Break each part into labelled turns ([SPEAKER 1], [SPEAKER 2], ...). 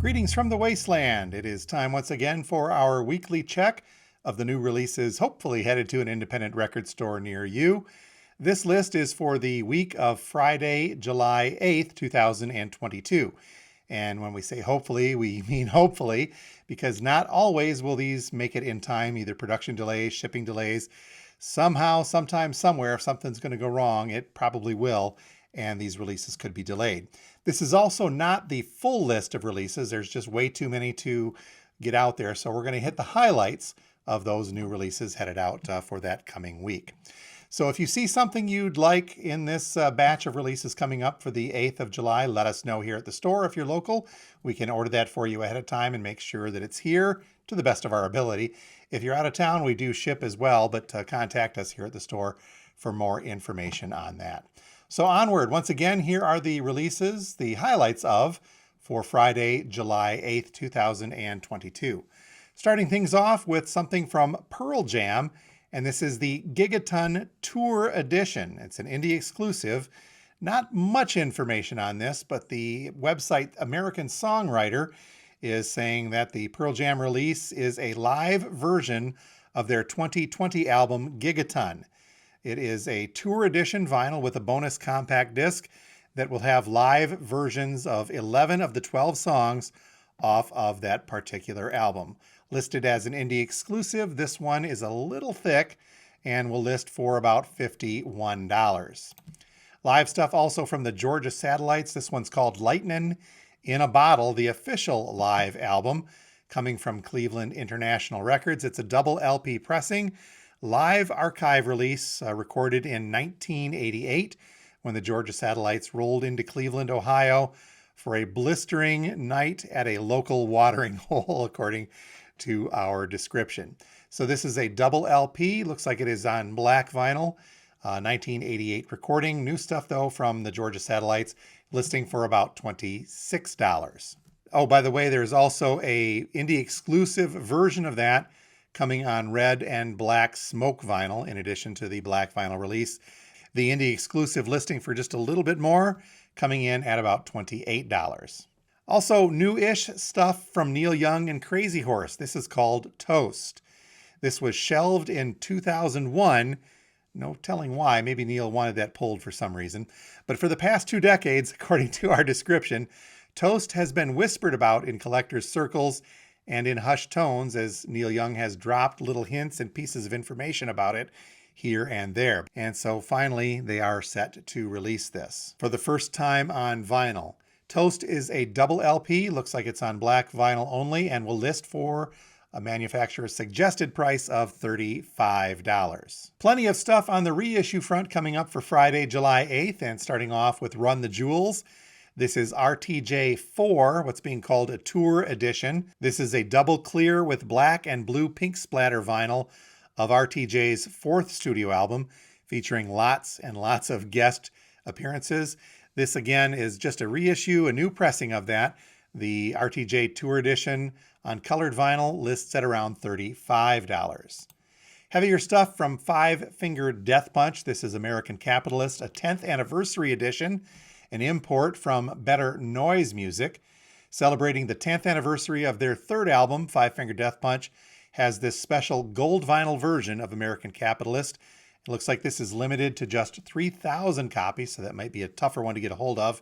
[SPEAKER 1] Greetings from the wasteland. It is time once again for our weekly check of the new releases, hopefully headed to an independent record store near you. This list is for the week of Friday, July 8th, 2022. And when we say hopefully, we mean hopefully, because not always will these make it in time, either production delays, shipping delays. Somehow, sometime, somewhere, if something's going to go wrong, it probably will, and these releases could be delayed. This is also not the full list of releases. There's just way too many to get out there. So we're going to hit the highlights of those new releases headed out for that coming week. So if you see something you'd like in this batch of releases coming up for the 8th of July, let us know here at the store. If you're local, we can order that for you ahead of time and make sure that it's here to the best of our ability. If you're out of town, we do ship as well, but contact us here at the store for more information on that. So onward, once again, here are the releases, the highlights of for Friday, July 8th, 2022. Starting things off with something from Pearl Jam, and this is the Gigaton Tour Edition. It's an indie exclusive. Not much information on this, but the website American Songwriter is saying that the Pearl Jam release is a live version of their 2020 album Gigaton. It is a tour edition vinyl with a bonus compact disc that will have live versions of 11 of the 12 songs off of that particular album. Listed as an indie exclusive, this one is a little thick and will list for about $51. Live stuff also from the Georgia Satellites. This one's called Lightnin' in a Bottle, the official live album coming from Cleveland International Records. It's a double LP pressing. Live archive release recorded in 1988 when the Georgia Satellites rolled into Cleveland, Ohio for a blistering night at a local watering hole, according to our description. So this is a double LP. Looks like it is on black vinyl. 1988 recording. New stuff, though, from the Georgia Satellites, listing for about $26. Oh, by the way, there's also a indie exclusive version of that coming on red and black smoke vinyl, in addition to the black vinyl release. The indie exclusive listing for just a little bit more, coming in at about $28. Also, new-ish stuff from Neil Young and Crazy Horse. This is called Toast. This was shelved in 2001. No telling why. Maybe Neil wanted that pulled for some reason. But for the past 2 decades, according to our description, Toast has been whispered about in collectors' circles and in hushed tones as Neil Young has dropped little hints and pieces of information about it here and there. And so finally, they are set to release this for the first time on vinyl. Toast is a double LP, looks like it's on black vinyl only, and will list for a manufacturer's suggested price of $35. Plenty of stuff on the reissue front coming up for Friday, July 8th, and starting off with Run the Jewels. This is RTJ 4, what's being called a tour edition. This is a double clear with black and blue pink splatter vinyl of RTJ's 4th studio album, featuring lots and lots of guest appearances. This again is just a reissue, a new pressing of that. The RTJ Tour Edition on colored vinyl lists at around $35. Heavier stuff from Five Finger Death Punch. This is American Capitalist, a 10th anniversary edition, an import from Better Noise Music. Celebrating the 10th anniversary of their 3rd album, Five Finger Death Punch has this special gold vinyl version of American Capitalist. It looks like this is limited to just 3,000 copies, so that might be a tougher one to get a hold of.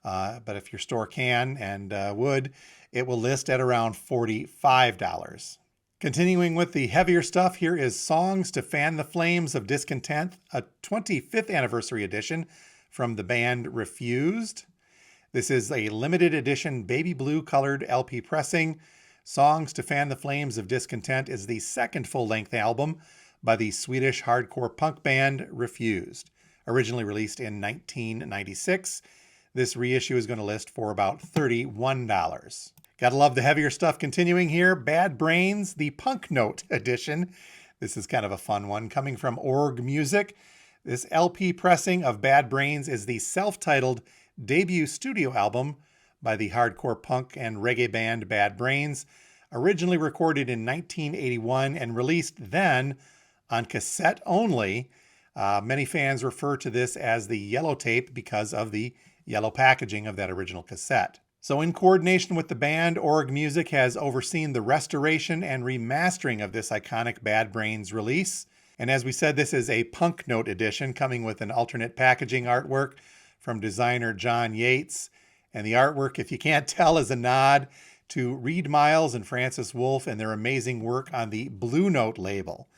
[SPEAKER 1] But if your store can and would, it will list at around $45. Continuing with the heavier stuff, here is Songs to Fan the Flames of Discontent, a 25th anniversary edition from the band Refused. This is a limited edition baby blue colored LP pressing. Songs to Fan the Flames of Discontent is the 2nd full-length album by the Swedish hardcore punk band Refused, originally released in 1996. This reissue is going to list for about $31. Gotta love the heavier stuff continuing here. Bad Brains, the Punk Note edition. This is kind of a fun one coming from Org Music. This LP pressing of Bad Brains is the self-titled debut studio album by the hardcore punk and reggae band Bad Brains, originally recorded in 1981 and released then on cassette only. Many fans refer to this as the yellow tape because of the yellow packaging of that original cassette. So in coordination with the band, Org Music has overseen the restoration and remastering of this iconic Bad Brains release. And as we said, this is a Punk Note edition coming with an alternate packaging artwork from designer John Yates. And the artwork, if you can't tell, is a nod to Reed Miles and Francis Wolff and their amazing work on the Blue Note label.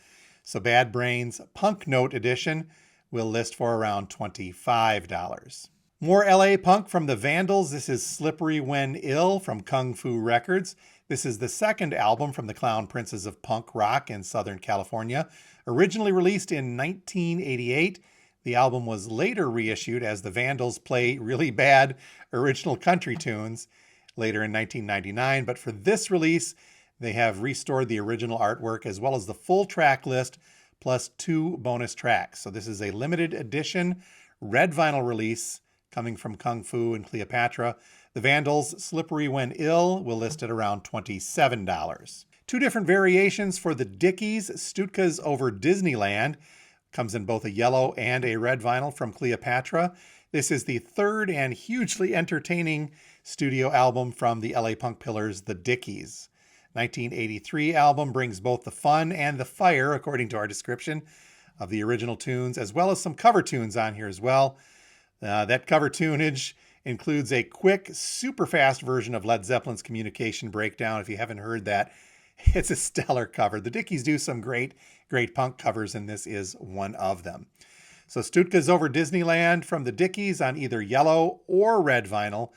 [SPEAKER 1] So Bad Brains Punk Note edition will list for around $25. More LA punk from the Vandals. This is Slippery When Ill from Kung Fu Records. This is the second album from the Clown Princes of Punk Rock in Southern California. Originally released in 1988, the album was later reissued as the Vandals play really bad original country tunes later in 1999. But for this release, they have restored the original artwork as well as the full track list plus 2 bonus tracks. So this is a limited edition red vinyl release coming from Kung Fu and Cleopatra. The Vandals' Slippery When Ill will list at around $27. 2 different variations for the Dickies. Stutka's Over Disneyland comes in both a yellow and a red vinyl from Cleopatra. This is the third and hugely entertaining studio album from the LA Punk Pillars, the Dickies. 1983 album brings both the fun and the fire, according to our description, of the original tunes, as well as some cover tunes on here as well. That cover tunage includes a quick, super fast version of Led Zeppelin's Communication Breakdown. If you haven't heard that, it's a stellar cover. The Dickies do some great punk covers, and this is one of them. So Stutka's Over Disneyland from the Dickies on either yellow or red vinyl,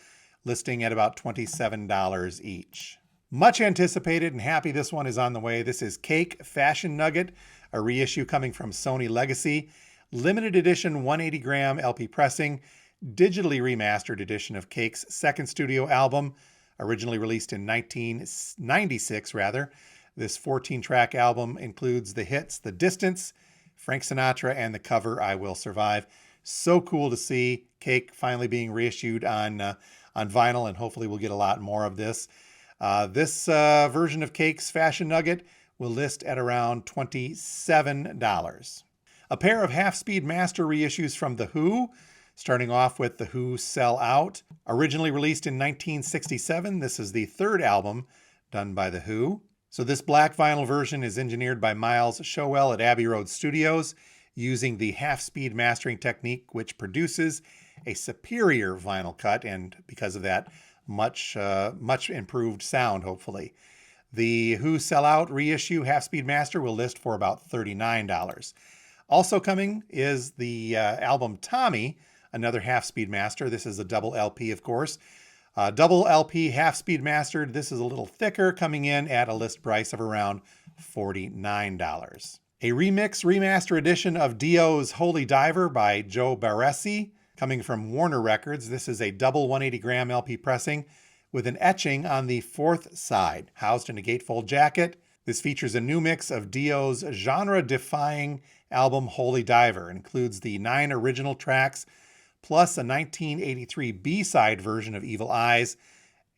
[SPEAKER 1] listing at about $27 each. Much anticipated and happy this one is on the way. This is Cake Fashion Nugget, a reissue coming from Sony Legacy. Limited edition 180-gram LP pressing, digitally remastered edition of Cake's second studio album, originally released in 1996 rather. This 14-track album includes the hits The Distance, Frank Sinatra, and the cover I Will Survive. So cool to see Cake finally being reissued on vinyl, and hopefully we'll get a lot more of this. This version of Cake's Fashion Nugget will list at around $27. A pair of half-speed master reissues from The Who, starting off with The Who Sell Out. Originally released in 1967, this is the third album done by The Who. So this black vinyl version is engineered by Miles Showell at Abbey Road Studios, using the half-speed mastering technique, which produces a superior vinyl cut, and because of that, much improved sound, hopefully. The Who Sell Out reissue half-speed master will list for about $39. Also coming is the album Tommy, another half-speed master. This is a double LP, of course. Double LP half-speed mastered. This is a little thicker, coming in at a list price of around $49. A remix remaster edition of Dio's Holy Diver by Joe Barresi, coming from Warner Records. This is a double 180-gram LP pressing with an etching on the fourth side, housed in a gatefold jacket. This features a new mix of Dio's genre-defying album Holy Diver. It includes the 9 original tracks, plus a 1983 B-side version of Evil Eyes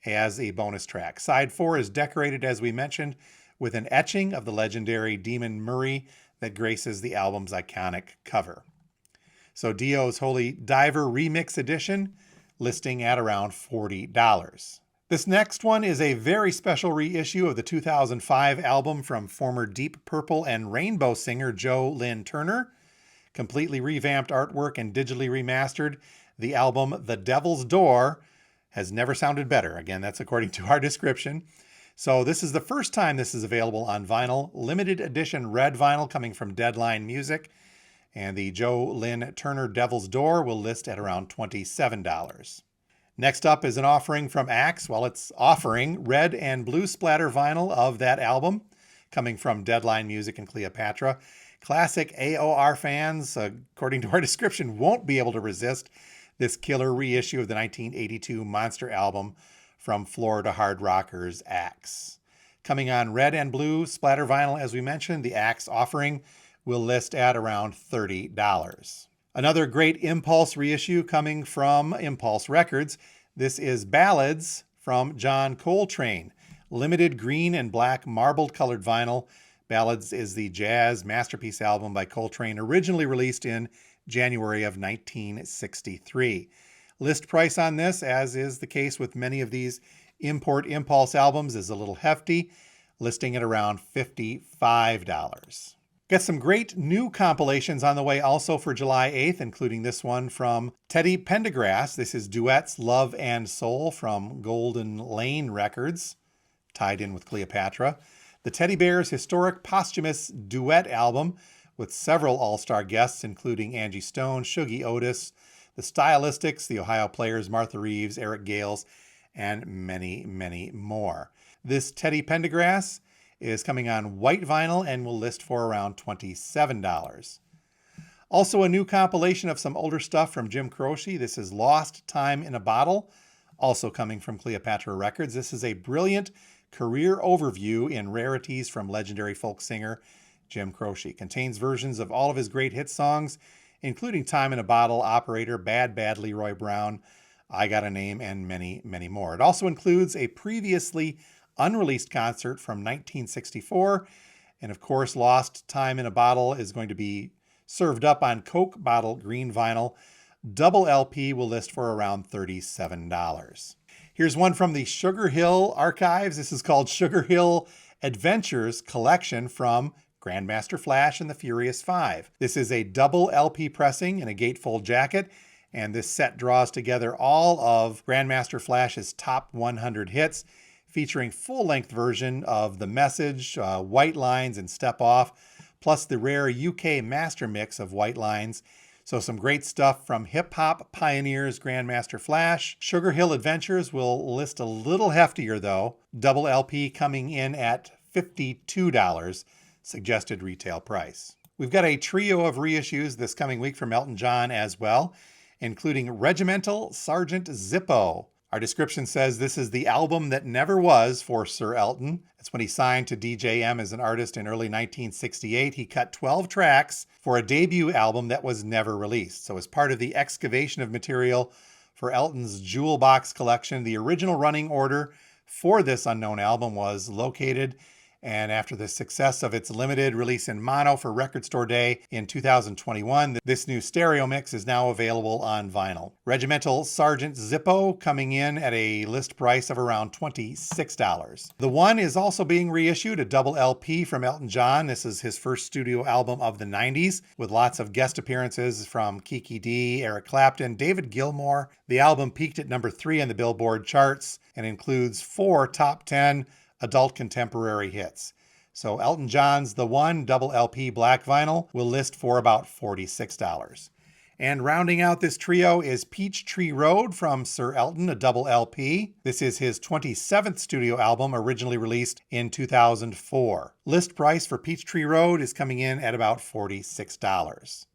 [SPEAKER 1] as a bonus track. Side 4 is decorated, as we mentioned, with an etching of the legendary Demon Murray that graces the album's iconic cover. So Dio's Holy Diver Remix Edition, listing at around $40. This next one is a very special reissue of the 2005 album from former Deep Purple and Rainbow singer Joe Lynn Turner. Completely revamped artwork and digitally remastered. The album The Devil's Door has never sounded better. Again, that's according to our description. So this is the first time this is available on vinyl. Limited edition red vinyl coming from Deadline Music. And the Joe Lynn Turner Devil's Door will list at around $27. Next up is an offering from Axe. Well, it's offering red and blue splatter vinyl of that album, coming from Deadline Music and Cleopatra. Classic AOR fans, according to our description, won't be able to resist this killer reissue of the 1982 monster album from Florida hard rockers Axe. Coming on red and blue splatter vinyl, as we mentioned, the Axe offering will list at around $30. Another great Impulse reissue coming from Impulse Records. This is Ballads from John Coltrane. Limited green and black marbled colored vinyl. Ballads is the jazz masterpiece album by Coltrane, originally released in January of 1963. List price on this, as is the case with many of these import impulse albums, is a little hefty, listing at around $55. Got some great new compilations on the way also for July 8th, including this one from Teddy Pendergrass. This is Duets, Love and Soul from Golden Lane Records, tied in with Cleopatra. The Teddy Bears' historic posthumous duet album with several all-star guests, including Angie Stone, Shuggie Otis, the Stylistics, the Ohio Players, Martha Reeves, Eric Gales, and many, many more. This Teddy Pendergrass is coming on white vinyl and will list for around $27. Also a new compilation of some older stuff from Jim Croce. This is Lost Time in a Bottle, also coming from Cleopatra Records. This is a brilliant career overview in rarities from legendary folk singer Jim Croce. Contains versions of all of his great hit songs, including Time in a Bottle, Operator, Bad Bad Leroy Brown, I Got a Name, and many, many more. It also includes a previously unreleased concert from 1964. And of course, Lost Time in a Bottle is going to be served up on Coke bottle green vinyl. Double LP will list for around $37. Here's one from the Sugar Hill archives. This is called Sugar Hill Adventures Collection from Grandmaster Flash and the Furious Five. This is a double LP pressing in a gatefold jacket, and this set draws together all of Grandmaster Flash's top 100 hits, featuring full-length version of The Message, White Lines, and Step Off, plus the rare UK master mix of White Lines. So some great stuff from hip-hop pioneers Grandmaster Flash. Sugar Hill Adventures will list a little heftier though. Double LP coming in at $52, suggested retail price. We've got a trio of reissues this coming week from Elton John as well, including Regimental Sergeant Zippo. Our description says this is the album that never was for Sir Elton. That's when he signed to DJM as an artist in early 1968. He cut 12 tracks for a debut album that was never released. So as part of the excavation of material for Elton's Jewel Box collection, the original running order for this unknown album was located, and after the success of its limited release in mono for Record Store Day in 2021, this new stereo mix is now available on vinyl. Regimental Sergeant Zippo coming in at a list price of around $26. The One is also being reissued, a double LP from Elton John. This is his first studio album of the 90s, with lots of guest appearances from Kiki Dee, Eric Clapton, David Gilmour. The album peaked at number 3 on the Billboard charts and includes 4 top 10 adult contemporary hits. So Elton John's The One double LP black vinyl will list for about $46. And rounding out this trio is Peachtree Road from Sir Elton, a double LP. This is his 27th studio album, originally released in 2004. List price for Peachtree Road is coming in at about $46.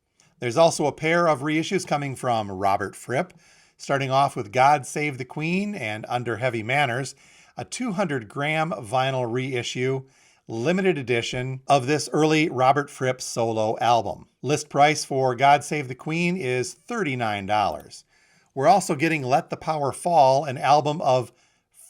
[SPEAKER 1] There's also a pair of reissues coming from Robert Fripp, starting off with God Save the Queen and Under Heavy Manners, a 200-gram vinyl reissue, limited edition of this early Robert Fripp solo album. List price for God Save the Queen is $39. We're also getting Let the Power Fall, an album of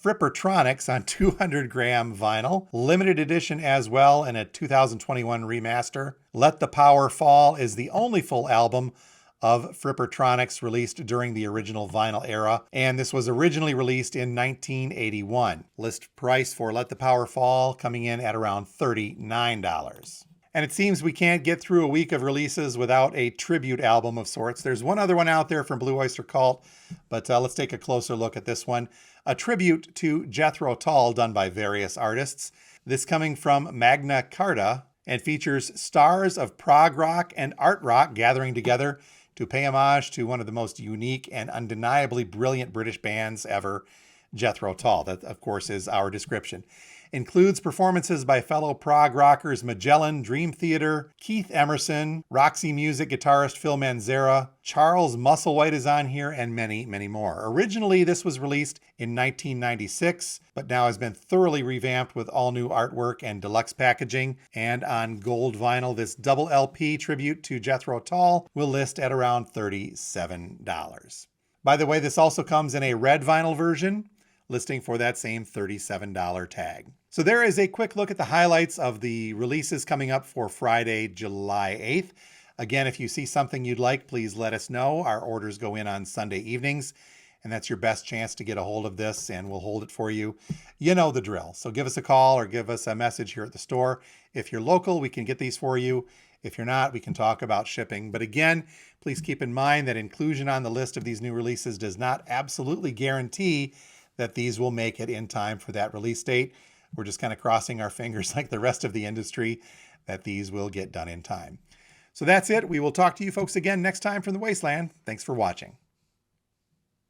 [SPEAKER 1] Frippertronics on 200-gram vinyl, limited edition as well, and a 2021 remaster. Let the Power Fall is the only full album of Frippertronics released during the original vinyl era, and this was originally released in 1981. List price for Let the Power Fall coming in at around $39. And it seems we can't get through a week of releases without a tribute album of sorts. There's one other one out there from Blue Oyster Cult, but let's take a closer look at this one. A tribute to Jethro Tull done by various artists. This coming from Magna Carta and features stars of prog rock and art rock gathering together to pay homage to one of the most unique and undeniably brilliant British bands ever, Jethro Tull. That, of course, is our description. Includes performances by fellow prog rockers Magellan, Dream Theater, Keith Emerson, Roxy Music guitarist Phil Manzara, Charles Musselwhite is on here, and many, many more. Originally, this was released in 1996, but now has been thoroughly revamped with all new artwork and deluxe packaging. And on gold vinyl, this double LP tribute to Jethro Tull will list at around $37. By the way, this also comes in a red vinyl version, listing for that same $37 tag. So there is a quick look at the highlights of the releases coming up for Friday, July 8th. Again, if you see something you'd like, please let us know. Our orders go in on Sunday evenings, and that's your best chance to get a hold of this, and we'll hold it for you. You know the drill. So give us a call or give us a message here at the store. If you're local, we can get these for you. If you're not, we can talk about shipping. But again, please keep in mind that inclusion on the list of these new releases does not absolutely guarantee that these will make it in time for that release date. We're just kind of crossing our fingers like the rest of the industry that these will get done in time. So that's it. We will talk to you folks again next time from the Wasteland. Thanks for watching.